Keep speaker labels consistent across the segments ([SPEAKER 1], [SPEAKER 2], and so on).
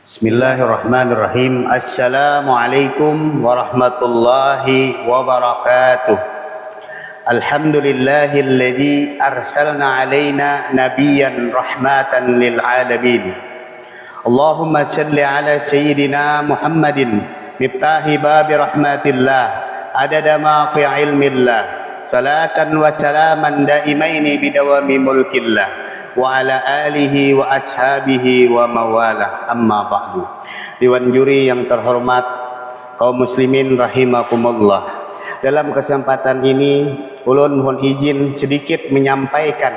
[SPEAKER 1] Bismillahirrahmanirrahim. Assalamualaikum warahmatullahi wabarakatuh. Alhamdulillahilladzi arsalna alaina nabiyyan rahmatan lil alamin. Allahumma salli ala sayyidina Muhammadin miftahi babi rahmatillah adada ma fi ilmillah salatan wa salaman daimaini bidawami mulkillah wa ala alihi wa ashabihi wa mawalah, amma ba'du. Dewan juri yang terhormat, kaum muslimin rahimakumullah. Dalam kesempatan ini ulun mohon izin sedikit menyampaikan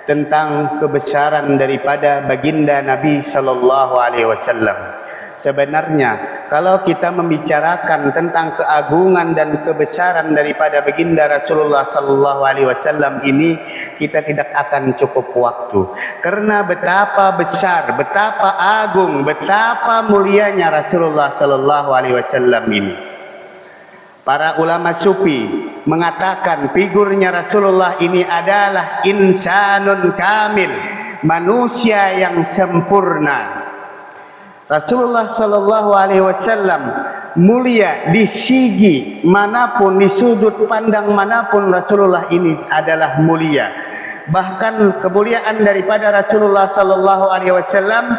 [SPEAKER 1] tentang kebesaran daripada baginda Nabi sallallahu alaihi wasallam. Sebenarnya kalau kita membicarakan tentang keagungan dan kebesaran daripada baginda Rasulullah sallallahu alaihi wasallam ini, kita tidak akan cukup waktu. Karena betapa besar, betapa agung, betapa mulianya Rasulullah sallallahu alaihi wasallam ini. Para ulama sufi mengatakan figurnya Rasulullah ini adalah insanun kamil, manusia yang sempurna. Rasulullah sallallahu alaihi wasallam mulia di segi manapun, di sudut pandang manapun Rasulullah ini adalah mulia. Bahkan kemuliaan daripada Rasulullah sallallahu alaihi wasallam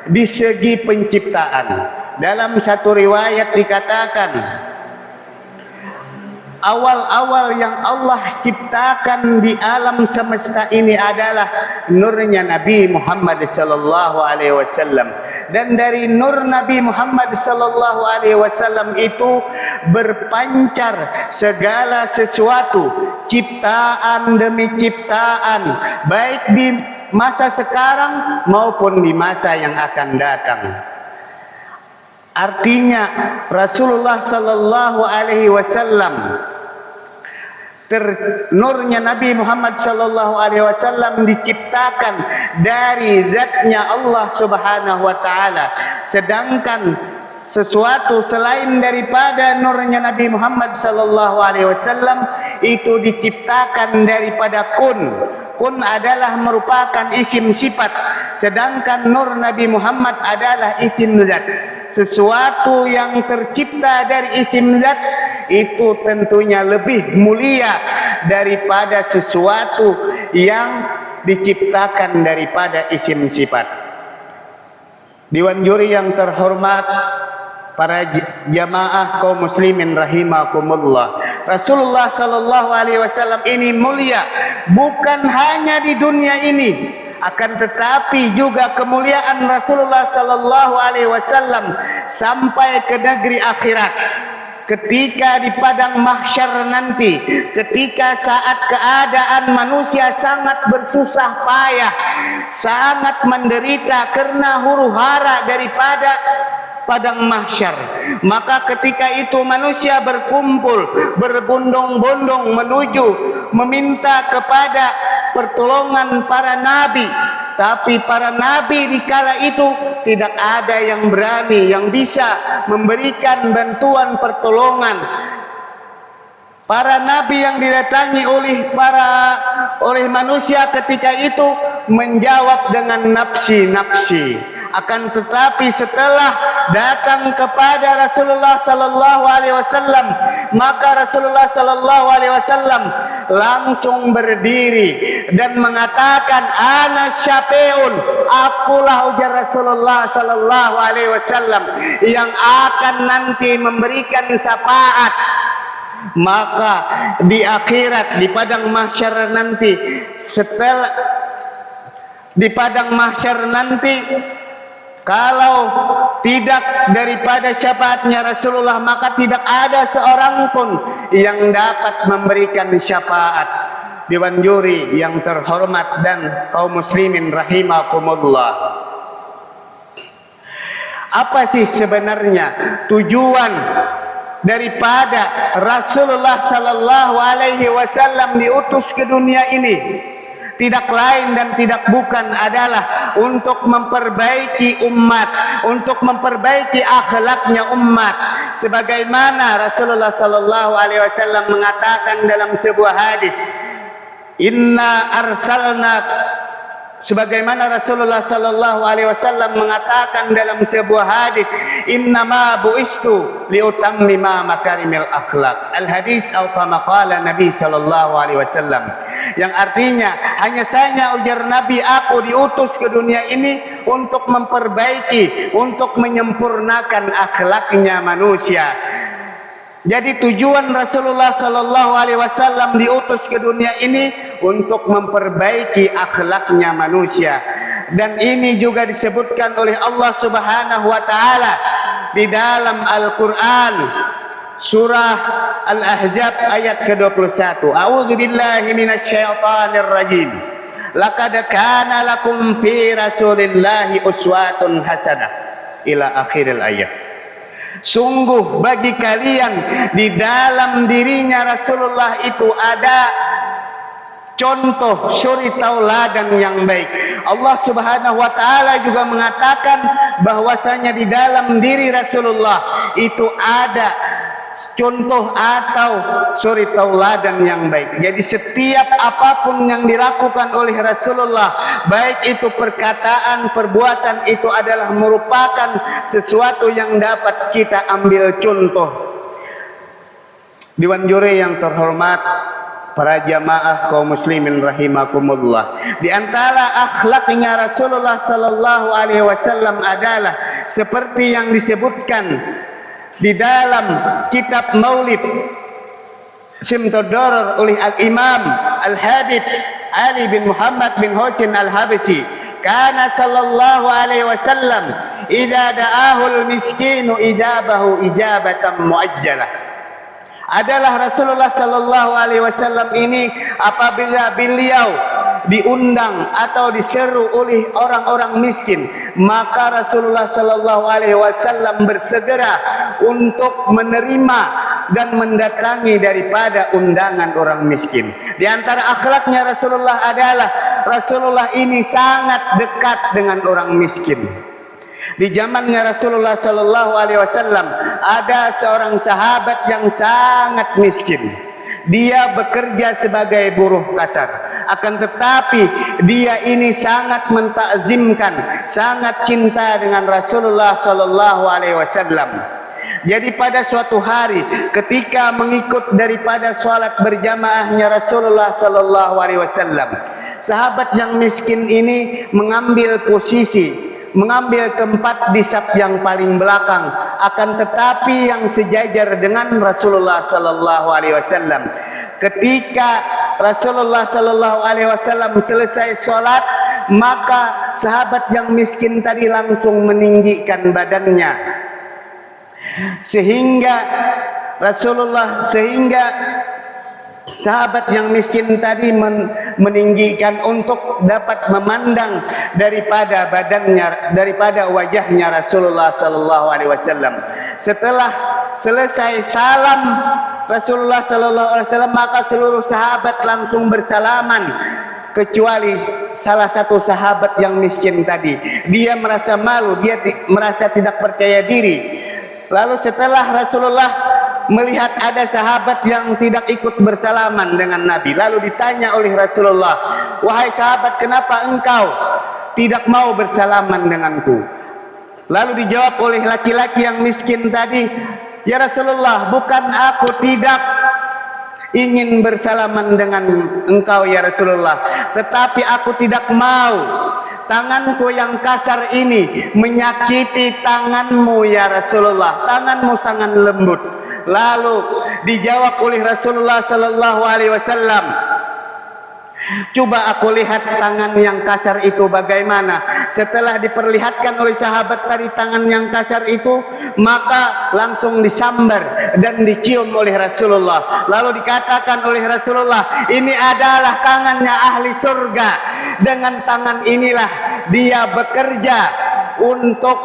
[SPEAKER 1] di segi penciptaan. Dalam satu riwayat dikatakan awal-awal yang Allah ciptakan di alam semesta ini adalah nurnya Nabi Muhammad sallallahu alaihi wasallam. Dan dari nur Nabi Muhammad sallallahu alaihi wasallam itu berpancar segala sesuatu, ciptaan demi ciptaan, baik di masa sekarang maupun di masa yang akan datang. Artinya Rasulullah sallallahu alaihi wasallam, nurnya Nabi Muhammad sallallahu alaihi wasallam diciptakan dari zatnya Allah Subhanahu wa taala. Sedangkan sesuatu selain daripada nurnya Nabi Muhammad sallallahu alaihi wasallam itu diciptakan daripada kun. Kun adalah merupakan isim sifat, sedangkan nur Nabi Muhammad adalah isim zat. Sesuatu yang tercipta dari isim zat itu tentunya lebih mulia daripada sesuatu yang diciptakan daripada isim sifat. Dewan juri yang terhormat, para jamaah kaum muslimin rahimakumullah, Rasulullah sallallahu alaihi wasallam ini mulia bukan hanya di dunia ini, akan tetapi juga kemuliaan Rasulullah sallallahu alaihi wasallam sampai ke negeri akhirat. Ketika di padang mahsyar nanti, ketika saat keadaan manusia sangat bersusah payah, sangat menderita karena huru-hara daripada padang mahsyar, maka ketika itu manusia berkumpul, berbondong-bondong menuju meminta kepada pertolongan para nabi. Tapi para nabi di kala itu tidak ada yang berani, yang bisa memberikan bantuan pertolongan. Para nabi yang didatangi oleh manusia ketika itu menjawab dengan nafsi-nafsi. Akan tetapi setelah datang kepada Rasulullah sallallahu alaihi wasallam, maka Rasulullah sallallahu alaihi wasallam langsung berdiri dan mengatakan, ana syafi'un, akulah, ujar Rasulullah sallallahu alaihi wasallam, yang akan nanti memberikan syafaat. Maka di akhirat, di padang mahsyar nanti, setelah di padang mahsyar nanti, kalau tidak daripada syafaatnya Rasulullah, maka tidak ada seorang pun yang dapat memberikan syafaat. Dewan juri yang terhormat dan kaum muslimin rahimakumullah, apa sih sebenarnya tujuan daripada Rasulullah sallallahu alaihi wasallam diutus ke dunia ini? Tidak lain dan tidak bukan adalah untuk memperbaiki umat, untuk memperbaiki akhlaknya umat. Sebagaimana Rasulullah sallallahu alaihi wasallam mengatakan dalam sebuah hadis, inna arsalna sebagaimana Rasulullah sallallahu alaihi wasallam mengatakan dalam sebuah hadis, innama buistu liutammima makarimil akhlak. Al hadis atau kama qala Nabi sallallahu alaihi wasallam, yang artinya hanya saja ujar Nabi, aku diutus ke dunia ini untuk memperbaiki, untuk menyempurnakan akhlaknya manusia. Jadi tujuan Rasulullah sallallahu alaihi wasallam diutus ke dunia ini untuk memperbaiki akhlaknya manusia. Dan ini juga disebutkan oleh Allah Subhanahu wa taala di dalam Al-Qur'an surah Al-Ahzab ayat ke-21. A'udzu billahi minasyaitonir rajim. Laqad kana lakum fi Rasulillahi uswatun hasanah ila akhiril ayat. Sungguh bagi kalian di dalam dirinya Rasulullah itu ada contoh suri tauladan yang baik. Allah Subhanahu wa taala juga mengatakan bahwasanya di dalam diri Rasulullah itu ada contoh atau suri tauladan yang baik. Jadi setiap apapun yang dilakukan oleh Rasulullah, baik itu perkataan, perbuatan, itu adalah merupakan sesuatu yang dapat kita ambil contoh. Dewan juri yang terhormat, para jamaah kaum muslimin rahimakumullah, di antara akhlaknya Rasulullah sallallahu alaihi wasallam adalah seperti yang disebutkan di dalam kitab Maulid Simtodoror oleh Al-Imam Al-Habib Ali bin Muhammad bin Husain Al-Habsyi, kana sallallahu alaihi wasallam idza da'ahul miskinu ijabahu ijabatan muajjalah. Adalah Rasulullah sallallahu alaihi wasallam ini apabila beliau diundang atau diseru oleh orang-orang miskin, maka Rasulullah sallallahu alaihi wasallam bersegera untuk menerima dan mendatangi daripada undangan orang miskin. Di antara akhlaknya Rasulullah adalah Rasulullah ini sangat dekat dengan orang miskin. Di zamannya Rasulullah sallallahu alaihi wasallam ada seorang sahabat yang sangat miskin. Dia bekerja sebagai buruh kasar, akan tetapi dia ini sangat mentakzimkan, sangat cinta dengan Rasulullah sallallahu alaihi wasallam. Jadi pada suatu hari ketika mengikut daripada salat berjamaahnya Rasulullah sallallahu alaihi wasallam, sahabat yang miskin ini mengambil posisi, mengambil tempat di saf yang paling belakang, akan tetapi yang sejajar dengan Rasulullah sallallahu alaihi wasallam. Ketika Rasulullah sallallahu alaihi wasallam selesai salat, maka sahabat yang miskin tadi langsung meninggikan badannya, sehingga sahabat yang miskin tadi meninggikan untuk dapat memandang daripada badannya, daripada wajahnya Rasulullah sallallahu alaihi wasallam. Setelah selesai salam Rasulullah sallallahu alaihi wasallam, maka seluruh sahabat langsung bersalaman kecuali salah satu sahabat yang miskin tadi. Dia merasa malu, dia merasa tidak percaya diri. Lalu setelah Rasulullah melihat ada sahabat yang tidak ikut bersalaman dengan Nabi, lalu ditanya oleh Rasulullah, wahai sahabat, kenapa engkau tidak mau bersalaman denganku? Lalu dijawab oleh laki-laki yang miskin tadi, ya Rasulullah, bukan aku tidak ingin bersalaman dengan engkau ya Rasulullah, tetapi aku tidak mau tanganku yang kasar ini menyakiti tanganmu ya Rasulullah, tanganmu sangat lembut. Lalu dijawab oleh Rasulullah sallallahu alaihi wasallam, coba aku lihat tangan yang kasar itu bagaimana. Setelah diperlihatkan oleh sahabat tadi tangan yang kasar itu, maka langsung disambar dan dicium oleh Rasulullah. Lalu dikatakan oleh Rasulullah, ini adalah tangannya ahli surga. Dengan tangan inilah dia bekerja untuk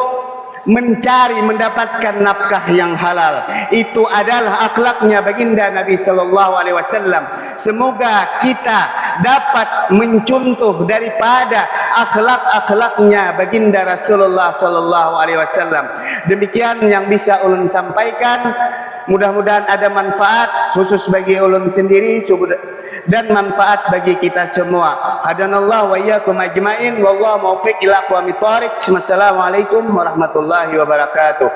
[SPEAKER 1] mencari, mendapatkan nafkah yang halal. Itu adalah akhlaknya baginda Nabi sallallahu alaihi wasallam. Semoga kita dapat mencontoh daripada akhlak-akhlaknya baginda Rasulullah sallallahu alaihi wasallam. Demikian yang bisa ulun sampaikan. Mudah-mudahan ada manfaat khusus bagi ulun sendiri dan manfaat bagi kita semua. Hadanallahu wa iyyakum ajmain wallahu muwaffiq ila aqwamit thoriq. Wassalamualaikum warahmatullahi wabarakatuh.